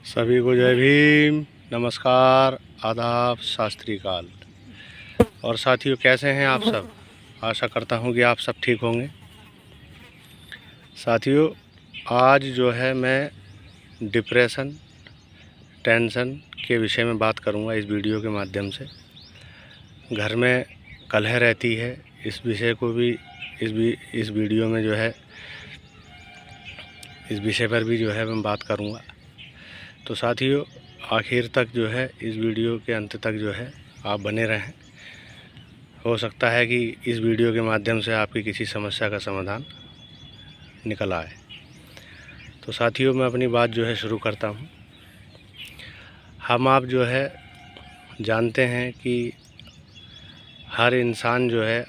सभी को जय भीम, नमस्कार, आदाब, सत श्री अकाल। और साथियों, कैसे हैं आप सब? आशा करता हूं कि आप सब ठीक होंगे। साथियों, आज जो है मैं डिप्रेशन, टेंशन के विषय में बात करूंगा इस वीडियो के माध्यम से। घर में कलह रहती है, इस विषय को भी इस वीडियो में जो है इस विषय पर भी जो है मैं बात करूंगा। तो साथियों, आखिर तक जो है इस वीडियो के अंत तक जो है आप बने रहें। हो सकता है कि इस वीडियो के माध्यम से आपकी किसी समस्या का समाधान निकल आए। तो साथियों, मैं अपनी बात जो है शुरू करता हूँ। हम आप जो है जानते हैं कि हर इंसान जो है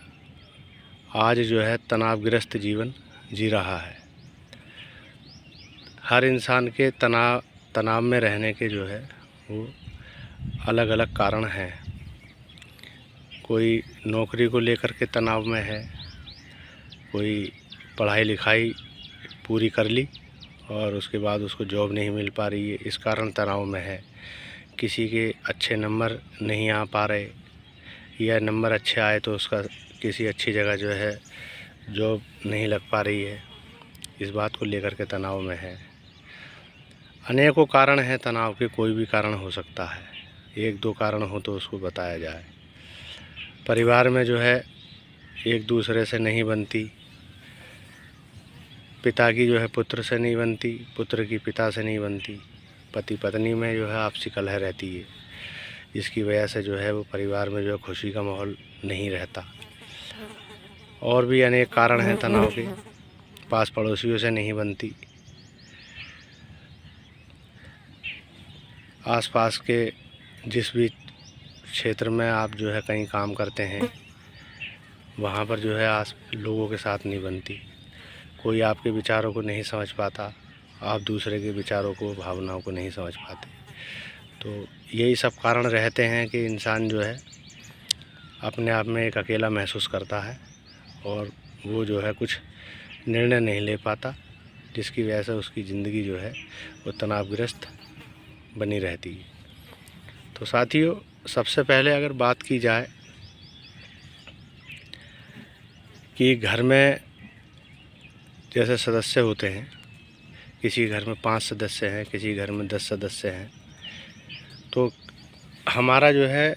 आज जो है तनावग्रस्त जीवन जी रहा है। हर इंसान के तनाव में रहने के जो है वो अलग अलग कारण हैं। कोई नौकरी को लेकर के तनाव में है, कोई पढ़ाई लिखाई पूरी कर ली और उसके बाद उसको जॉब नहीं मिल पा रही है, इस कारण तनाव में है। किसी के अच्छे नंबर नहीं आ पा रहे, या नंबर अच्छे आए तो उसका किसी अच्छी जगह जो है जॉब नहीं लग पा रही है, इस बात को लेकर के तनाव में है। अनेकों कारण हैं तनाव के, कोई भी कारण हो सकता है। एक दो कारण हो तो उसको बताया जाए। परिवार में जो है एक दूसरे से नहीं बनती, पिता की जो है पुत्र से नहीं बनती, पुत्र की पिता से नहीं बनती, पति पत्नी में जो है आपसी कलह रहती है, जिसकी वजह से जो है वो परिवार में जो है खुशी का माहौल नहीं रहता। और भी अनेक कारण हैं तनाव के। पास पड़ोसियों से नहीं बनती, आसपास के जिस भी क्षेत्र में आप जो है कहीं काम करते हैं वहाँ पर जो है लोगों के साथ नहीं बनती। कोई आपके विचारों को नहीं समझ पाता, आप दूसरे के विचारों को, भावनाओं को नहीं समझ पाते। तो यही सब कारण रहते हैं कि इंसान जो है अपने आप में एक अकेला महसूस करता है और वो जो है कुछ निर्णय नहीं ले पाता, जिसकी वजह से उसकी ज़िंदगी जो है वो तनावग्रस्त बनी रहती है। तो साथियों, सबसे पहले अगर बात की जाए कि घर में जैसे सदस्य होते हैं, किसी घर में 5 सदस्य हैं, किसी घर में 10 सदस्य हैं, तो हमारा जो है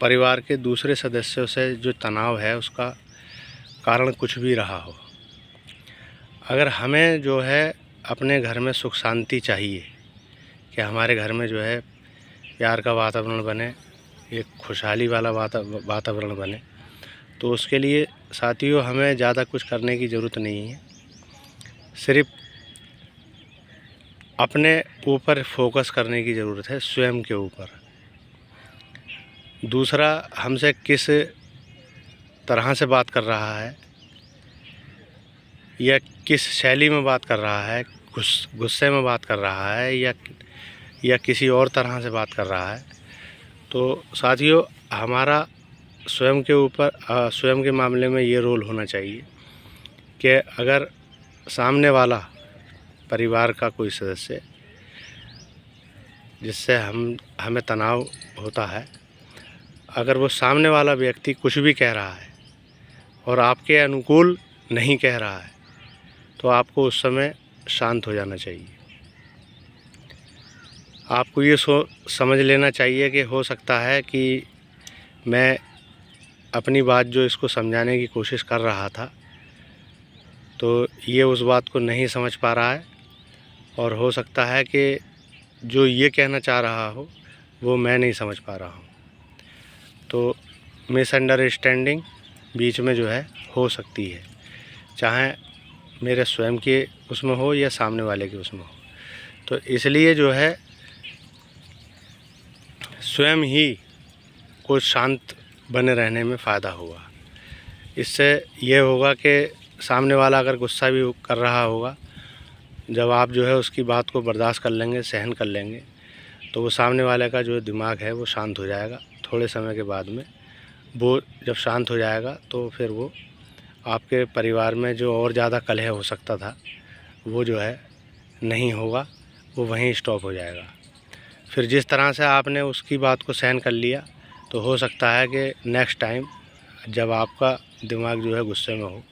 परिवार के दूसरे सदस्यों से जो तनाव है उसका कारण कुछ भी रहा हो, अगर हमें जो है अपने घर में सुख शांति चाहिए कि हमारे घर में जो है प्यार का वातावरण बने, एक खुशहाली वाला वातावरण बने, तो उसके लिए साथियों हमें ज़्यादा कुछ करने की ज़रूरत नहीं है। सिर्फ अपने ऊपर फोकस करने की ज़रूरत है, स्वयं के ऊपर। दूसरा हमसे किस तरह से बात कर रहा है या किस शैली में बात कर रहा है, गुस्से में बात कर रहा है या किसी और तरह से बात कर रहा है, तो साथियों हमारा स्वयं के ऊपर स्वयं के मामले में ये रोल होना चाहिए कि अगर सामने वाला परिवार का कोई सदस्य जिससे हमें तनाव होता है, अगर वो सामने वाला व्यक्ति कुछ भी कह रहा है और आपके अनुकूल नहीं कह रहा है, तो आपको उस समय शांत हो जाना चाहिए। आपको ये समझ लेना चाहिए कि हो सकता है कि मैं अपनी बात जो इसको समझाने की कोशिश कर रहा था तो ये उस बात को नहीं समझ पा रहा है, और हो सकता है कि जो ये कहना चाह रहा हो वो मैं नहीं समझ पा रहा हूँ। तो मिसअंडरस्टैंडिंग बीच में जो है हो सकती है, चाहे मेरे स्वयं के उसमें हो या सामने वाले के उसमें हो। तो इसलिए जो है स्वयं ही को शांत बने रहने में फ़ायदा होगा। इससे ये होगा कि सामने वाला अगर गुस्सा भी कर रहा होगा, जब आप जो है उसकी बात को बर्दाश्त कर लेंगे, सहन कर लेंगे, तो वो सामने वाले का जो दिमाग है वो शांत हो जाएगा। थोड़े समय के बाद में वो जब शांत हो जाएगा तो फिर वो आपके परिवार में जो और ज़्यादा कलह हो सकता था वो जो है नहीं होगा, वो वहीं स्टॉप हो जाएगा। फिर जिस तरह से आपने उसकी बात को सहन कर लिया, तो हो सकता है कि नेक्स्ट टाइम जब आपका दिमाग जो है गुस्से में हो,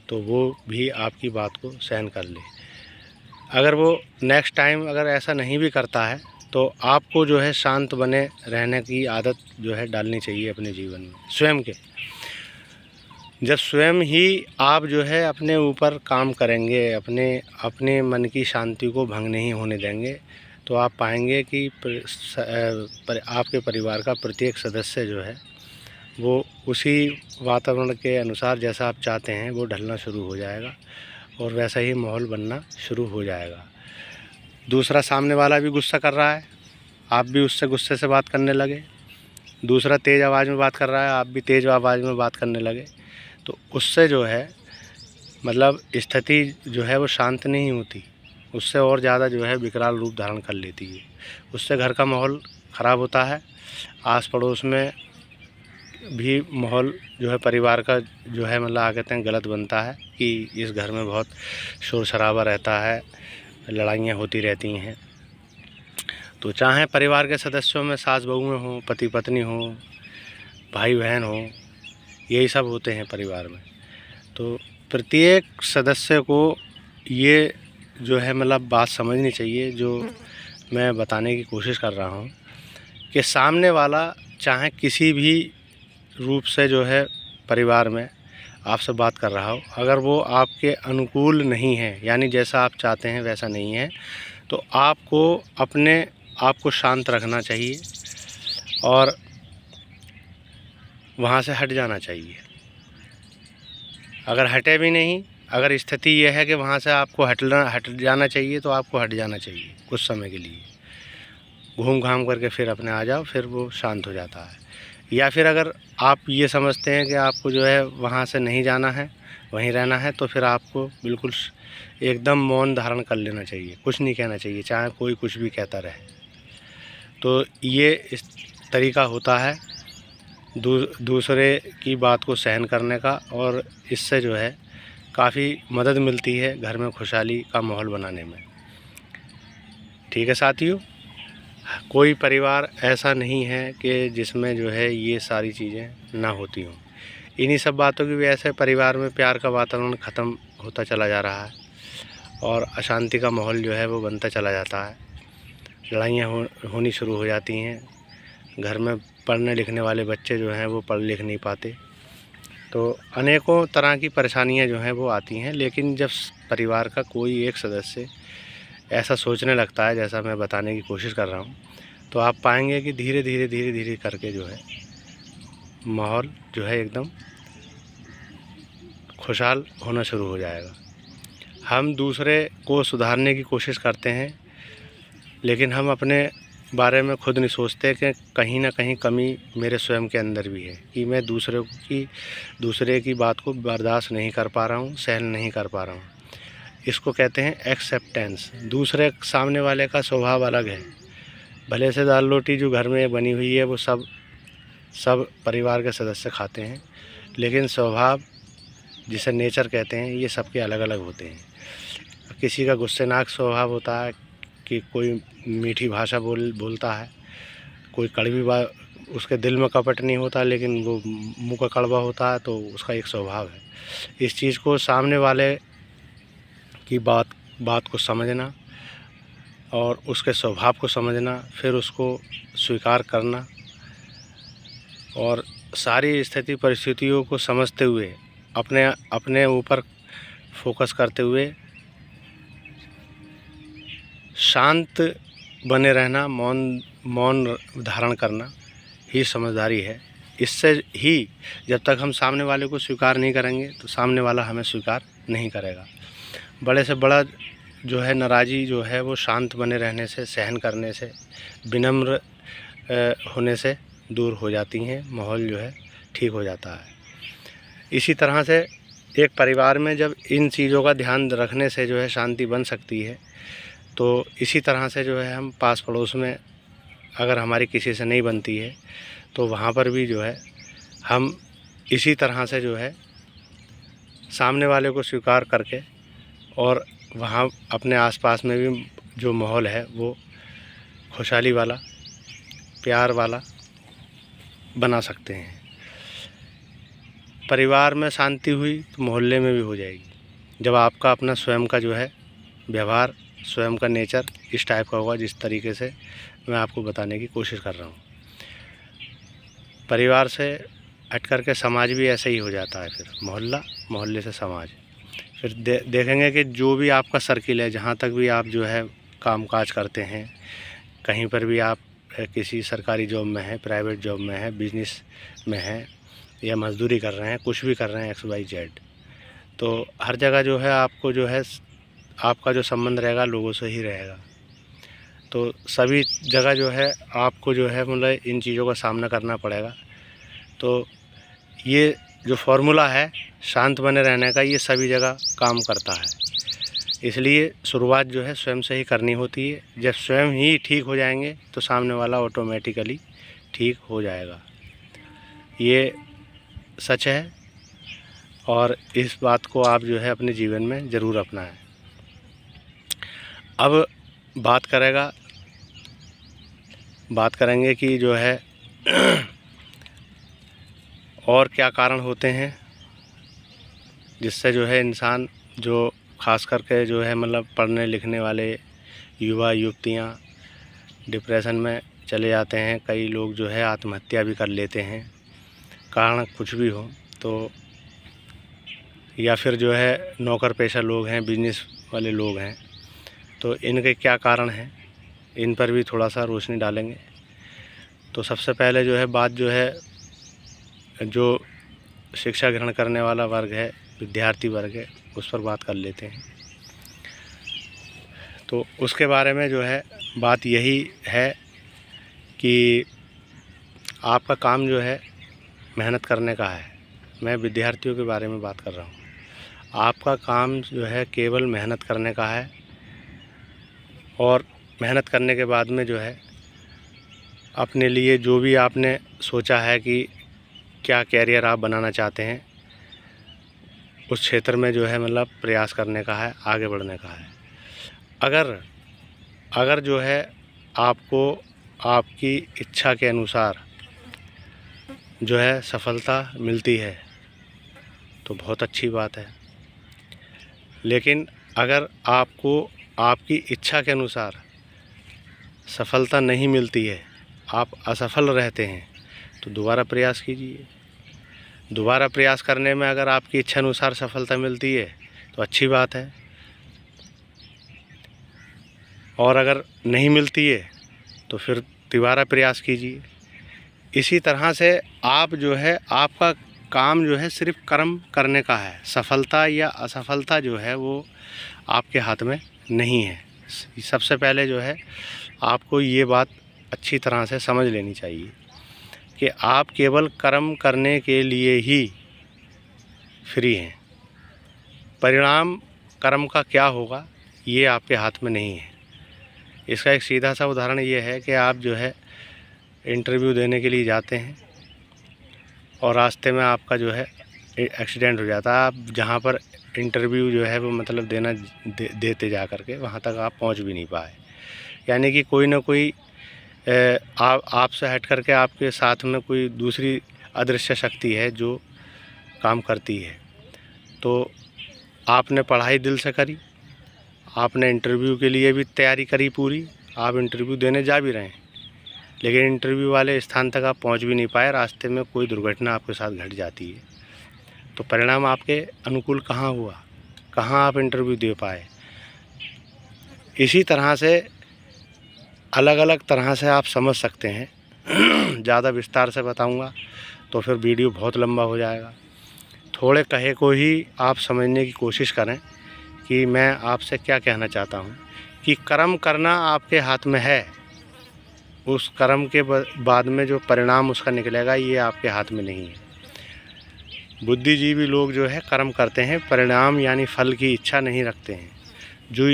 तो वो भी आपकी बात को सहन कर ले। अगर वो नेक्स्ट टाइम अगर ऐसा नहीं भी करता है, तो आपको जो है शांत बने रहने की आदत जो है डालनी चाहिए अपने जीवन में स्वयं के। जब स्वयं ही आप जो है अपने ऊपर काम करेंगे, अपने मन की शांति को भंग नहीं होने देंगे, तो आप पाएंगे कि आपके परिवार का प्रत्येक सदस्य जो है वो उसी वातावरण के अनुसार जैसा आप चाहते हैं वो ढलना शुरू हो जाएगा और वैसा ही माहौल बनना शुरू हो जाएगा। दूसरा, सामने वाला भी गुस्सा कर रहा है, आप भी उससे गुस्से से बात करने लगे। दूसरा तेज़ आवाज़ में बात कर रहा है, आप भी तेज़ आवाज़ में बात करने लगे, तो उससे जो है मतलब स्थिति जो है वो शांत नहीं होती, उससे और ज़्यादा जो है विकराल रूप धारण कर लेती है। उससे घर का माहौल ख़राब होता है, आस पड़ोस में भी माहौल जो है परिवार का जो है मतलब आ कहते हैं गलत बनता है कि इस घर में बहुत शोर शराबा रहता है, लड़ाइयाँ होती रहती हैं। तो चाहे परिवार के सदस्यों में सास बहुएँ हों, पति पत्नी हों, भाई बहन हों, यही सब होते हैं परिवार में। तो प्रत्येक सदस्य को ये जो है मतलब बात समझनी चाहिए, जो मैं बताने की कोशिश कर रहा हूँ कि सामने वाला चाहे किसी भी रूप से जो है परिवार में आपसे बात कर रहा हो, अगर वो आपके अनुकूल नहीं है, यानी जैसा आप चाहते हैं वैसा नहीं है, तो आपको अपने आप को शांत रखना चाहिए और वहाँ से हट जाना चाहिए। अगर हटे भी नहीं, अगर स्थिति यह है कि वहाँ से आपको हट जाना चाहिए, तो आपको हट जाना चाहिए कुछ समय के लिए, घूम घाम करके फिर अपने आ जाओ, फिर वो शांत हो जाता है। या फिर अगर आप ये समझते हैं कि आपको जो है वहाँ से नहीं जाना है, वहीं रहना है, तो फिर आपको बिल्कुल एकदम मौन धारण कर लेना चाहिए, कुछ नहीं कहना चाहिए, चाहे कोई कुछ भी कहता रहे। तो ये इस तरीका होता है दूसरे की बात को सहन करने का, और इससे जो है काफ़ी मदद मिलती है घर में खुशहाली का माहौल बनाने में। ठीक है साथियों, कोई परिवार ऐसा नहीं है कि जिसमें जो है ये सारी चीज़ें ना होती हों। इन्हीं सब बातों की वजह से परिवार में प्यार का वातावरण ख़त्म होता चला जा रहा है और अशांति का माहौल जो है वो बनता चला जाता है। लड़ाइयाँ होनी शुरू हो जाती हैं। घर में पढ़ने लिखने वाले बच्चे जो हैं वो पढ़ लिख नहीं पाते, तो अनेकों तरह की परेशानियां जो हैं वो आती हैं। लेकिन जब परिवार का कोई एक सदस्य ऐसा सोचने लगता है जैसा मैं बताने की कोशिश कर रहा हूं, तो आप पाएंगे कि धीरे धीरे करके जो है माहौल जो है एकदम खुशहाल होना शुरू हो जाएगा। हम दूसरे को सुधारने की कोशिश करते हैं, लेकिन हम अपने बारे में खुद नहीं सोचते कि कहीं ना कहीं कमी मेरे स्वयं के अंदर भी है, कि मैं दूसरे की बात को बर्दाश्त नहीं कर पा रहा हूँ, सहन नहीं कर पा रहा हूँ। इसको कहते हैं एक्सेप्टेंस। दूसरे सामने वाले का स्वभाव अलग है, भले से दाल रोटी जो घर में बनी हुई है वो सब परिवार के सदस्य खाते हैं, लेकिन स्वभाव जिसे नेचर कहते हैं ये सबके अलग अलग होते हैं। किसी का गुस्सेनाक स्वभाव होता है, कि कोई मीठी भाषा बोलता है, कोई कड़वी उसके दिल में कपट नहीं होता लेकिन वो मुँह का कड़वा होता है, तो उसका एक स्वभाव है। इस चीज़ को सामने वाले की बात को समझना और उसके स्वभाव को समझना, फिर उसको स्वीकार करना और सारी स्थिति परिस्थितियों को समझते हुए अपने ऊपर फोकस करते हुए शांत बने रहना, मौन धारण करना ही समझदारी है। इससे ही जब तक हम सामने वाले को स्वीकार नहीं करेंगे, तो सामने वाला हमें स्वीकार नहीं करेगा। बड़े से बड़ा जो है नाराज़ी जो है वो शांत बने रहने से, सहन करने से, विनम्र होने से दूर हो जाती हैं, माहौल जो है ठीक हो जाता है। इसी तरह से एक परिवार में जब इन चीज़ों का ध्यान रखने से जो है शांति बन सकती है, तो इसी तरह से जो है हम पास पड़ोस में अगर हमारी किसी से नहीं बनती है, तो वहाँ पर भी जो है हम इसी तरह से जो है सामने वाले को स्वीकार करके और वहाँ अपने आसपास में भी जो माहौल है वो खुशहाली वाला, प्यार वाला बना सकते हैं। परिवार में शांति हुई तो मोहल्ले में भी हो जाएगी। जब आपका अपना स्वयं का जो है व्यवहार, स्वयं का नेचर इस टाइप का होगा जिस तरीके से मैं आपको बताने की कोशिश कर रहा हूँ। परिवार से हट करके समाज भी ऐसे ही हो जाता है, फिर मोहल्ला, मोहल्ले से समाज। फिर देखेंगे कि जो भी आपका सर्किल है, जहाँ तक भी आप जो है कामकाज करते हैं, कहीं पर भी आप किसी सरकारी जॉब में हैं, प्राइवेट जॉब में हैं, बिजनेस में हैं या मजदूरी कर रहे हैं, कुछ भी कर रहे हैं XYZ, तो हर जगह जो है आपको जो है आपका जो संबंध रहेगा लोगों से ही रहेगा। तो सभी जगह जो है आपको जो है मतलब इन चीज़ों का सामना करना पड़ेगा। तो ये जो फॉर्मूला है शांत बने रहने का, ये सभी जगह काम करता है। इसलिए शुरुआत जो है स्वयं से ही करनी होती है। जब स्वयं ही ठीक हो जाएंगे तो सामने वाला ऑटोमेटिकली ठीक हो जाएगा। ये सच है और इस बात को आप जो है अपने जीवन में ज़रूर अपनाएं। अब बात करेंगे कि जो है और क्या कारण होते हैं जिससे जो है इंसान, जो ख़ास करके जो है मतलब पढ़ने लिखने वाले युवा युवतियाँ डिप्रेशन में चले जाते हैं। कई लोग जो है आत्महत्या भी कर लेते हैं, कारण कुछ भी हो। तो या फिर जो है नौकर पेशा लोग हैं, बिजनेस वाले लोग हैं, तो इनके क्या कारण हैं, इन पर भी थोड़ा सा रोशनी डालेंगे। तो सबसे पहले जो है बात जो है, जो शिक्षा ग्रहण करने वाला वर्ग है, विद्यार्थी वर्ग है, उस पर बात कर लेते हैं। तो उसके बारे में जो है बात यही है कि आपका काम जो है मेहनत करने का है। मैं विद्यार्थियों के बारे में बात कर रहा हूँ। आपका काम जो है केवल मेहनत करने का है, और मेहनत करने के बाद में जो है अपने लिए जो भी आपने सोचा है कि क्या कैरियर आप बनाना चाहते हैं, उस क्षेत्र में जो है मतलब प्रयास करने का है, आगे बढ़ने का है। अगर जो है आपको आपकी इच्छा के अनुसार जो है सफलता मिलती है तो बहुत अच्छी बात है। लेकिन अगर आपको आपकी इच्छा के अनुसार सफलता नहीं मिलती है, आप असफल रहते हैं, तो दोबारा प्रयास कीजिए। दोबारा प्रयास करने में अगर आपकी इच्छा अनुसार सफलता मिलती है तो अच्छी बात है, और अगर नहीं मिलती है तो फिर दोबारा प्रयास कीजिए। इसी तरह से आप जो है, आपका काम जो है सिर्फ कर्म करने का है। सफलता या असफलता जो है वो आपके हाथ में नहीं है। सबसे पहले जो है आपको ये बात अच्छी तरह से समझ लेनी चाहिए कि आप केवल कर्म करने के लिए ही फ्री हैं। परिणाम कर्म का क्या होगा ये आपके हाथ में नहीं है। इसका एक सीधा सा उदाहरण ये है कि आप जो है इंटरव्यू देने के लिए जाते हैं और रास्ते में आपका जो है एक्सीडेंट हो जाता है। आप जहाँ पर इंटरव्यू जो है वो मतलब देते जा कर के वहाँ तक आप पहुँच भी नहीं पाए। यानी कि कोई ना कोई आपसे हट करके आपके साथ में कोई दूसरी अदृश्य शक्ति है जो काम करती है। तो आपने पढ़ाई दिल से करी, आपने इंटरव्यू के लिए भी तैयारी करी पूरी, आप इंटरव्यू देने जा भी रहे हैं, लेकिन इंटरव्यू वाले स्थान तक आप पहुंच भी नहीं पाए, रास्ते में कोई दुर्घटना आपके साथ घट जाती है, तो परिणाम आपके अनुकूल कहाँ हुआ, कहाँ आप इंटरव्यू दे पाए। इसी तरह से अलग अलग तरह से आप समझ सकते हैं। ज़्यादा विस्तार से बताऊंगा तो फिर वीडियो बहुत लंबा हो जाएगा। थोड़े कहे को ही आप समझने की कोशिश करें कि मैं आपसे क्या कहना चाहता हूं, कि कर्म करना आपके हाथ में है, उस कर्म के बाद में जो परिणाम उसका निकलेगा ये आपके हाथ में नहीं है। बुद्धिजीवी लोग जो है कर्म करते हैं, परिणाम यानी फल की इच्छा नहीं रखते हैं। जो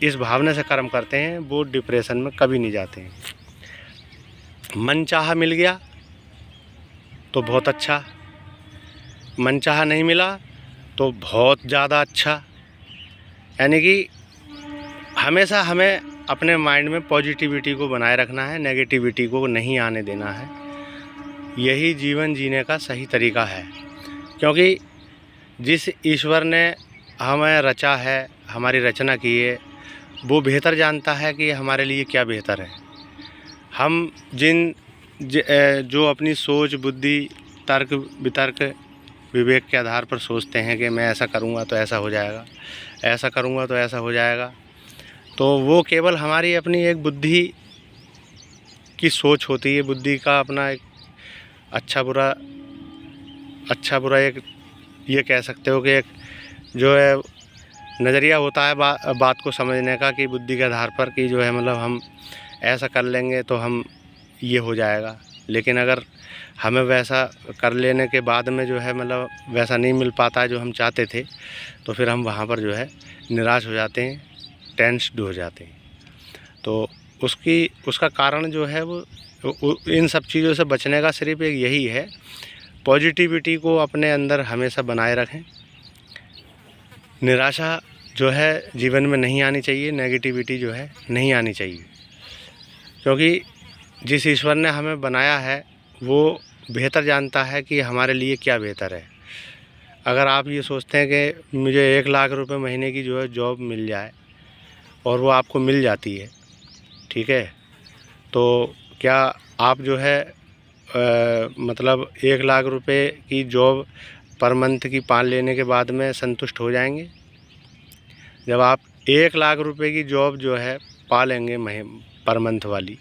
इस भावना से कर्म करते हैं वो डिप्रेशन में कभी नहीं जाते हैं। मनचाहा मिल गया तो बहुत अच्छा, मनचाहा नहीं मिला तो बहुत ज़्यादा अच्छा। यानी कि हमेशा हमें अपने माइंड में पॉजिटिविटी को बनाए रखना है, नेगेटिविटी को नहीं आने देना है। यही जीवन जीने का सही तरीका है, क्योंकि जिस ईश्वर ने हमें रचा है, हमारी रचना की है, वो बेहतर जानता है कि हमारे लिए क्या बेहतर है। हम जो अपनी सोच, बुद्धि, तर्क वितर्क, विवेक के आधार पर सोचते हैं कि मैं ऐसा करूँगा तो ऐसा हो जाएगा, ऐसा करूँगा तो ऐसा हो जाएगा, तो वो केवल हमारी अपनी एक बुद्धि की सोच होती है। बुद्धि का अपना एक अच्छा बुरा एक ये कह सकते हो कि एक जो है नज़रिया होता है बात को समझने का, कि बुद्धि के आधार पर कि जो है मतलब हम ऐसा कर लेंगे तो हम ये हो जाएगा। लेकिन अगर हमें वैसा कर लेने के बाद में जो है मतलब वैसा नहीं मिल पाता है जो हम चाहते थे, तो फिर हम वहाँ पर जो है निराश हो जाते हैं, टेंस्ड हो जाते हैं। तो उसका कारण जो है वो इन सब चीज़ों से बचने का सिर्फ एक यही है, पॉजिटिविटी को अपने अंदर हमेशा बनाए रखें। निराशा जो है जीवन में नहीं आनी चाहिए, नेगेटिविटी जो है नहीं आनी चाहिए, क्योंकि जिस ईश्वर ने हमें बनाया है वो बेहतर जानता है कि हमारे लिए क्या बेहतर है। अगर आप ये सोचते हैं कि मुझे 1 लाख रुपए महीने की जो है जॉब मिल जाए और वो आपको मिल जाती है, ठीक है, तो क्या आप जो है मतलब 1 लाख रुपए की जॉब पर मंथ की पाल लेने के बाद में संतुष्ट हो जाएंगे? जब आप 1 लाख रुपए की जॉब जो है पा लेंगे पर मंथ वाली,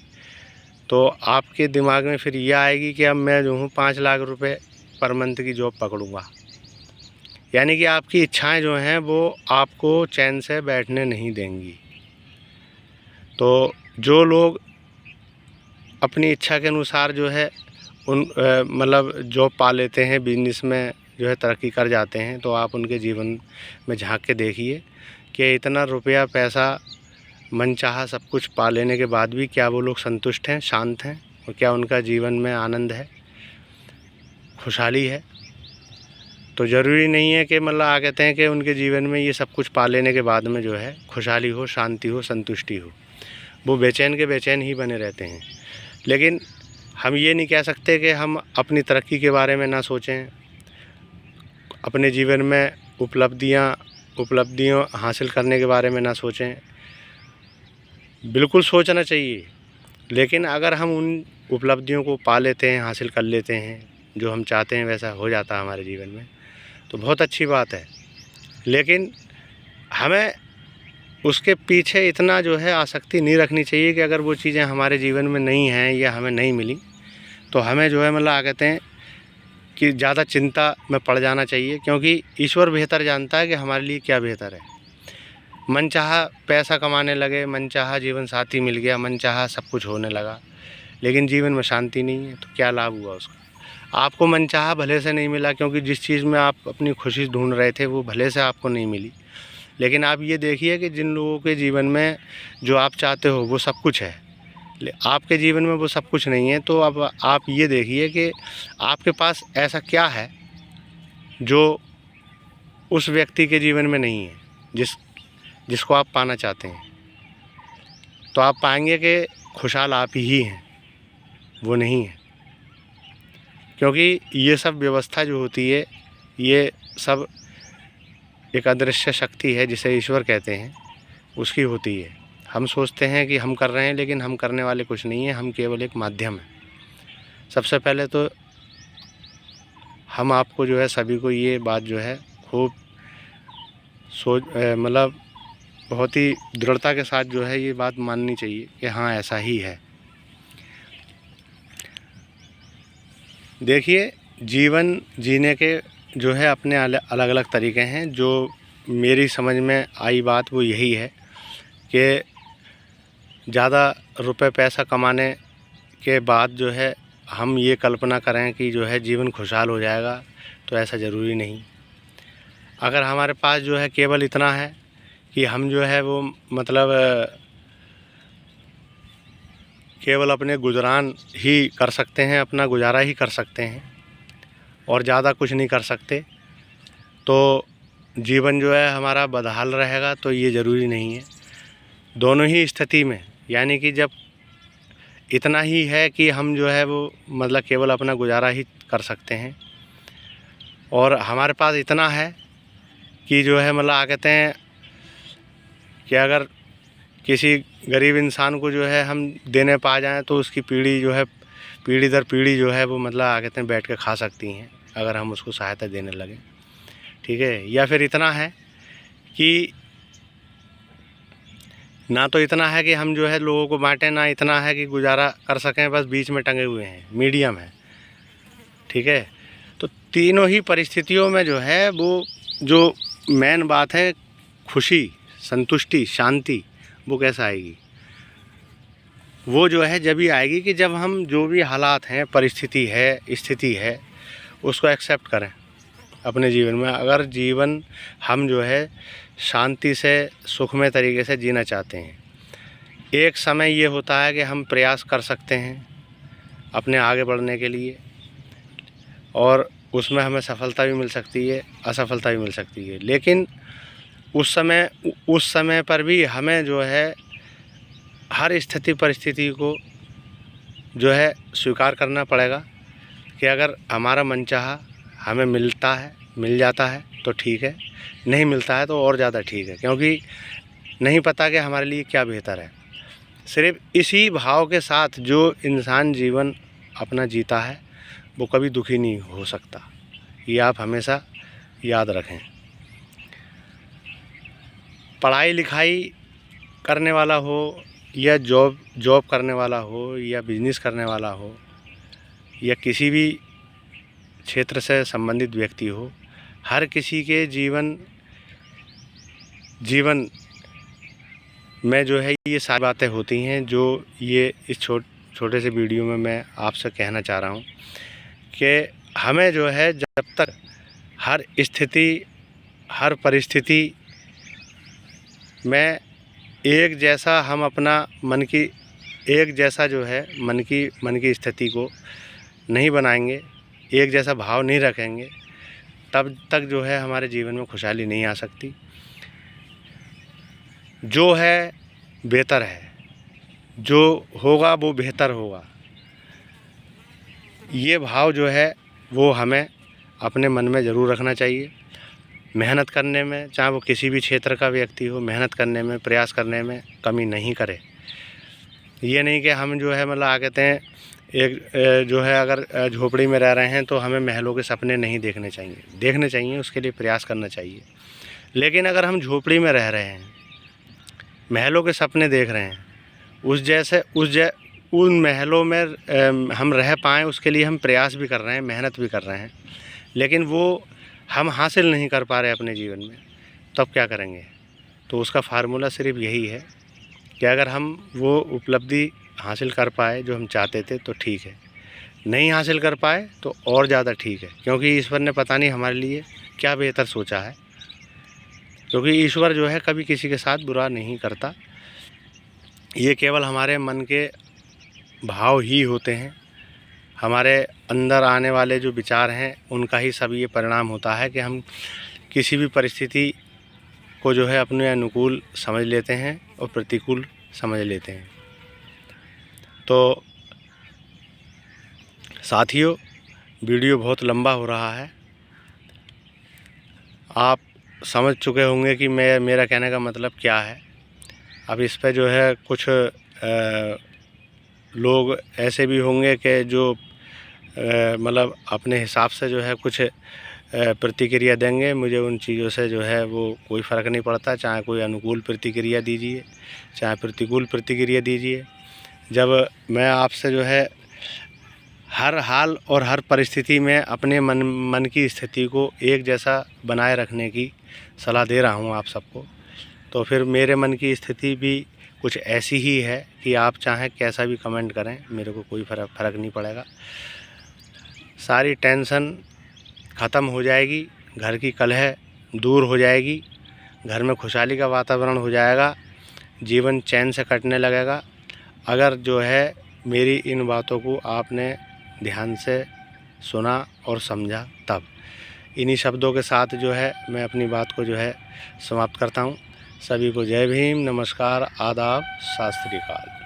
तो आपके दिमाग में फिर यह आएगी कि अब मैं जो हूँ 5 लाख रुपए पर मंथ की जॉब पकड़ूँगा। यानी कि आपकी इच्छाएं जो हैं वो आपको चैन से बैठने नहीं देंगी। तो जो लोग अपनी इच्छा के अनुसार जो है मतलब जॉब पा लेते हैं, बिजनेस में जो है तरक्की कर जाते हैं, तो आप उनके जीवन में झांक के देखिए कि इतना रुपया पैसा मनचाहा सब कुछ पा लेने के बाद भी क्या वो लोग संतुष्ट हैं, शांत हैं, और क्या उनका जीवन में आनंद है, खुशहाली है? तो ज़रूरी नहीं है कि मतलब आ कहते हैं कि उनके जीवन में ये सब कुछ पा लेने के बाद में जो है खुशहाली हो, शांति हो, संतुष्टि हो। वो बेचैन के बेचैन ही बने रहते हैं। लेकिन हम ये नहीं कह सकते कि हम अपनी तरक्की के बारे में ना सोचें, अपने जीवन में उपलब्धियों हासिल करने के बारे में ना सोचें। बिल्कुल सोचना चाहिए, लेकिन अगर हम उन उपलब्धियों को पा लेते हैं, हासिल कर लेते हैं, जो हम चाहते हैं वैसा हो जाता है हमारे जीवन में, तो बहुत अच्छी बात है। लेकिन हमें उसके पीछे इतना जो है आसक्ति नहीं रखनी चाहिए कि अगर वो चीज़ें हमारे जीवन में नहीं हैं या हमें नहीं मिली तो हमें जो है मतलब कहते हैं कि ज़्यादा चिंता में पड़ जाना चाहिए, क्योंकि ईश्वर बेहतर जानता है कि हमारे लिए क्या बेहतर है। मनचाहा पैसा कमाने लगे, मनचाहा जीवन साथी मिल गया, मनचाहा सब कुछ होने लगा, लेकिन जीवन में शांति नहीं है, तो क्या लाभ हुआ उसका? आपको मनचाहा भले से नहीं मिला, क्योंकि जिस चीज़ में आप अपनी खुशी ढूंढ रहे थे वो भले से आपको नहीं मिली। लेकिन आप ये देखिए कि जिन लोगों के जीवन में जो आप चाहते हो वो सब कुछ है, आपके जीवन में वो सब कुछ नहीं है। तो अब आप ये देखिए कि आपके पास ऐसा क्या है जो उस व्यक्ति के जीवन में नहीं है, जिसको आप पाना चाहते हैं। तो आप पाएंगे कि खुशहाल आप ही हैं, वो नहीं है। क्योंकि ये सब व्यवस्था जो होती है, ये सब एक अदृश्य शक्ति है जिसे ईश्वर कहते हैं, उसकी होती है। हम सोचते हैं कि हम कर रहे हैं, लेकिन हम करने वाले कुछ नहीं हैं, हम केवल एक माध्यम हैं। सबसे पहले तो हम आपको जो है सभी को ये बात जो है खूब मतलब बहुत ही दृढ़ता के साथ जो है ये बात माननी चाहिए कि हाँ ऐसा ही है। देखिए, जीवन जीने के जो है अपने अलग अलग तरीके हैं। जो मेरी समझ में आई बात वो यही है कि ज़्यादा रुपए पैसा कमाने के बाद जो है हम ये कल्पना करें कि जो है जीवन खुशहाल हो जाएगा, तो ऐसा ज़रूरी नहीं। अगर हमारे पास जो है केवल इतना है कि हम जो है वो मतलब केवल अपने गुजरान ही कर सकते हैं, अपना गुजारा ही कर सकते हैं और ज़्यादा कुछ नहीं कर सकते, तो जीवन जो है हमारा बदहाल रहेगा, तो ये ज़रूरी नहीं है। दोनों ही स्थिति में, यानी कि जब इतना ही है कि हम जो है वो मतलब केवल अपना गुजारा ही कर सकते हैं, और हमारे पास इतना है कि जो है मतलब कहते हैं कि अगर किसी गरीब इंसान को जो है हम देने पा जाएं तो उसकी पीढ़ी जो है, पीढ़ी दर पीढ़ी जो है वो मतलब कहते हैं बैठ के खा सकती हैं, अगर हम उसको सहायता देने लगें। ठीक है। या फिर इतना है कि ना तो इतना है कि हम जो है लोगों को बांटें, ना इतना है कि गुजारा कर सकें, बस बीच में टंगे हुए हैं, मीडियम है। ठीक है। तो तीनों ही परिस्थितियों में जो है वो जो मेन बात है खुशी, संतुष्टि, शांति, वो कैसे आएगी? वो जो है जब ही आएगी कि जब हम जो भी हालात हैं, परिस्थिति है, स्थिति है, उसको एक्सेप्ट करें अपने जीवन में। अगर जीवन हम जो है शांति से, सुखमय तरीके से जीना चाहते हैं, एक समय ये होता है कि हम प्रयास कर सकते हैं अपने आगे बढ़ने के लिए, और उसमें हमें सफलता भी मिल सकती है, असफलता भी मिल सकती है। लेकिन उस समय पर भी हमें जो है हर स्थिति परिस्थिति को जो है स्वीकार करना पड़ेगा कि अगर हमारा मनचाहा हमें मिलता है, मिल जाता है तो ठीक है, नहीं मिलता है तो और ज़्यादा ठीक है, क्योंकि नहीं पता कि हमारे लिए क्या बेहतर है। सिर्फ इसी भाव के साथ जो इंसान जीवन अपना जीता है वो कभी दुखी नहीं हो सकता, ये आप हमेशा याद रखें। पढ़ाई लिखाई करने वाला हो या जॉब करने वाला हो या बिजनेस करने वाला हो या किसी भी क्षेत्र से संबंधित व्यक्ति हो, हर किसी के जीवन में जो है ये सारी बातें होती हैं जो ये इस छोटे से वीडियो में मैं आपसे कहना चाह रहा हूँ कि हमें जो है जब तक हर स्थिति, हर परिस्थिति में एक जैसा हम अपना मन की एक जैसा जो है मन की स्थिति को नहीं बनाएंगे, एक जैसा भाव नहीं रखेंगे, तब तक जो है हमारे जीवन में खुशहाली नहीं आ सकती। जो है बेहतर है, जो होगा वो बेहतर होगा, ये भाव जो है वो हमें अपने मन में ज़रूर रखना चाहिए। मेहनत करने में, चाहे वो किसी भी क्षेत्र का व्यक्ति हो, मेहनत करने में, प्रयास करने में कमी नहीं करे। ये नहीं कि हम जो है मतलब कहते हैं एक जो है अगर झोपड़ी में रह रहे हैं तो हमें महलों के सपने नहीं देखने चाहिए, उसके लिए प्रयास करना चाहिए। लेकिन अगर हम झोपड़ी में रह रहे हैं, महलों के सपने देख रहे हैं, उन महलों में हम रह पाएँ उसके लिए हम प्रयास भी कर रहे हैं, मेहनत भी कर रहे हैं, लेकिन वो हम हासिल नहीं कर पा रहे अपने जीवन में, तब क्या करेंगे? तो उसका फार्मूला सिर्फ यही है कि अगर हम वो उपलब्धि हासिल कर पाए जो हम चाहते थे तो ठीक है, नहीं हासिल कर पाए तो और ज़्यादा ठीक है, क्योंकि ईश्वर ने पता नहीं हमारे लिए क्या बेहतर सोचा है। क्योंकि ईश्वर जो है कभी किसी के साथ बुरा नहीं करता, ये केवल हमारे मन के भाव ही होते हैं, हमारे अंदर आने वाले जो विचार हैं उनका ही सब ये परिणाम होता है कि हम किसी भी परिस्थिति को जो है अपने अनुकूल समझ लेते हैं और प्रतिकूल समझ लेते हैं। तो साथियों, वीडियो बहुत लंबा हो रहा है, आप समझ चुके होंगे कि मेरा कहने का मतलब क्या है। अब इस पे जो है कुछ लोग ऐसे भी होंगे कि जो मतलब अपने हिसाब से जो है कुछ प्रतिक्रिया देंगे। मुझे उन चीज़ों से जो है वो कोई फ़र्क नहीं पड़ता, चाहे कोई अनुकूल प्रतिक्रिया दीजिए, चाहे प्रतिकूल प्रतिक्रिया दीजिए। जब मैं आपसे जो है हर हाल और हर परिस्थिति में अपने मन की स्थिति को एक जैसा बनाए रखने की सलाह दे रहा हूँ आप सबको, तो फिर मेरे मन की स्थिति भी कुछ ऐसी ही है कि आप चाहें कैसा भी कमेंट करें, मेरे को कोई फ़र्क नहीं पड़ेगा। सारी टेंशन ख़त्म हो जाएगी, घर की कलह दूर हो जाएगी, घर में खुशहाली का वातावरण हो जाएगा, जीवन चैन से कटने लगेगा। अगर जो है मेरी इन बातों को आपने ध्यान से सुना और समझा तब। इन्हीं शब्दों के साथ जो है मैं अपनी बात को जो है समाप्त करता हूँ। सभी को जय भीम, नमस्कार, आदाब, सत श्री अकाल।